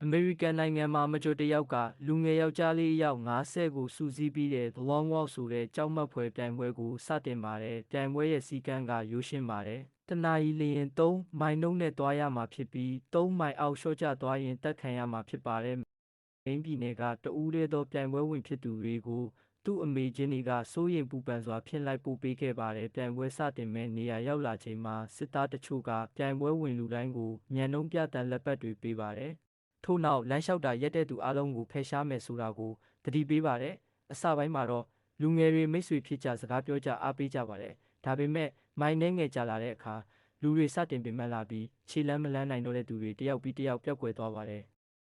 အမေရိကန်နိုင်ငံမှာမကြိုတယောက်ကလူငယ်ယောက်ျားလေးအယောက်50ကိုစုစည်းပြီးတဲ့ The Long Walk ဆိုတဲ့ကြောက်မက်ဖွယ်ပြိုင်ပွဲကိုစတင်ပါတယ်။ပြိုင်ပွဲရဲ့စည်းကမ်းကရိုးရှင်းပါတယ်။တစ်နာရီလျင်3မိုင်နှုန်းနဲ့သွားရမှာဖြစ်ပြီး3မိုင်အောက်လျှော့ကျသွားရင်တက်ခံရမှာဖြစ်ပါတယ်။မိန်းပြည်နယ်ကတဦးတည်းသောပြိုင်ပွဲဝင်ဖြစ်သူတွေကိုသူ့အမေချင်းတွေကစိုးရိမ်ပူပန်စွာဖြစ်လိုက်ပို့ပေးခဲ့ပါတယ်။ပြိုင်ပွဲစတင်မဲ့နေရာရောက်လာချိန်မှာစစ်သားတချို့ကပြိုင်ပွဲဝင်လူတိုင်းကိုမြန်နှုန်းပြတမ်းလက်ပတ်တွေပေးပါတယ်။ထို့နောက်လမ်းလျှောက်တာရက်တဲ့သူအလုံးကိုဖယ်ရှားမယ်ဆိုတာကိုသတိပေးပါတယ်။အစပိုင်းမှာတော့လူငယ်တွေမိတ်ဆွေဖြစ်ကြစကားပြောကြအားပေးကြပါတယ်။ဒါပေမဲ့မိုင်းနှဲငယ်ကြာလာတဲ့အခါလူတွေစတင်ပင်ပန်းလာပြီးခြေလမ်းမလန်းနိုင်တော့တဲ့သူတွေတယောက်ပြီးတယောက်ပျောက်ကွယ်သွားပါတယ်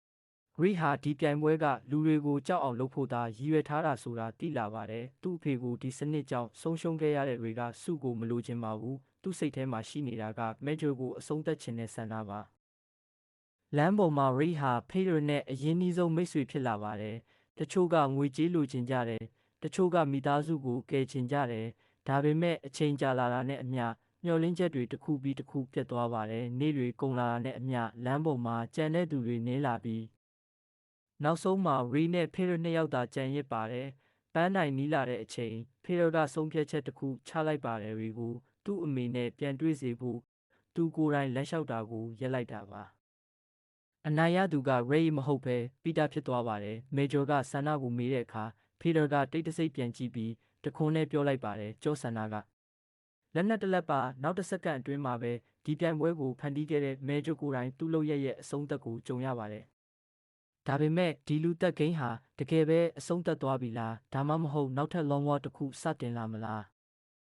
။ရီဟာဒီပြိုင်ပွဲကလူတွေကိုကြောက်အောင်လုပ်ဖို့သာရည်ရွယ်ထားတာဆိုတာသိလာပါတယ်။သူ့အဖေကိုဒီစနစ်ကြောင့်ဆုံးရှုံးခဲ့ရတဲ့တွေကစုကိုမလိုချင်ပါဘူး။သူ့စိတ်ထဲမှာရှိနေတာကမက်ဂျိုကိုအဆုံးသတ်ခြင်းနဲ့ဆန္ဒပါ။လမ်းပေါ်မှာရီဟာဖေးရနဲ့အရင်နှီးဆုံးမိတ်ဆွေဖြစ်လာပါတယ်။တချို့ကငွေကြေးလိုချင်ကြတယ်။တချို့ကမိသားစုကိုကယ်ချင်ကြတယ်။ဒါပေမဲ့အချိန်ကြာလာတာနဲ့အမျှမျှော်လင့်ချက်တွေတစ်ခုပြီးတစ်ခုပြတ်သွားပါတယ်။နေ့တွေကုန်လာတာနဲ့အမျှလမ်းပေါ်မှာကြံတဲ့သူတွေနည်းလာပြီးနောက်ဆုံးမှာရီနဲ့ဖေးရနှစ်ယောက်သာကြံရစ်ပါတယ်။ပန်းတိုင်နီးလာတဲ့အချိန်ဖေးရကဆုံးဖြတ်ချက်တစ်ခုချလိုက်ပါတယ်ရီကိုသူ့အမေနဲ့ပြန်တွေ့စေဖို့သူကိုယ်တိုင်လမ်းလျှောက်တာကိုရက်လိုက်တာပါ။အနိုင်ရသူကရိမဟုတ်ပဲပီတာဖြစ်သွားပါတယ်။မေဂျော်ကဆန္ဒကိုမေးတဲ့အခါဖေးရကတိတ်တဆိတ်ပြန်ကြည့်ပြီးတခွန်းနဲ့ပြောလိုက်ပါတယ်။ကျောဆန္ဒကလက်နက်တလက်ပါနောက်တစ်စက္ကန့်အတွင်းမှာပဲဒီပြိုင်ပွဲကိုဖန်တီးခဲ့တဲ့မေဂျော်ကိုယ်တိုင်သူ့လုပ်ရဲ့အဆုံးသက်ကိုကြုံရပါတယ်။ဒါပေမဲ့ဒီလူသက်ဂိမ်းဟာတကယ်ပဲအဆုံးသက်သွားပြီလားဒါမှမဟုတ်နောက်ထပ် long walk တစ်ခုစတင်လာမလား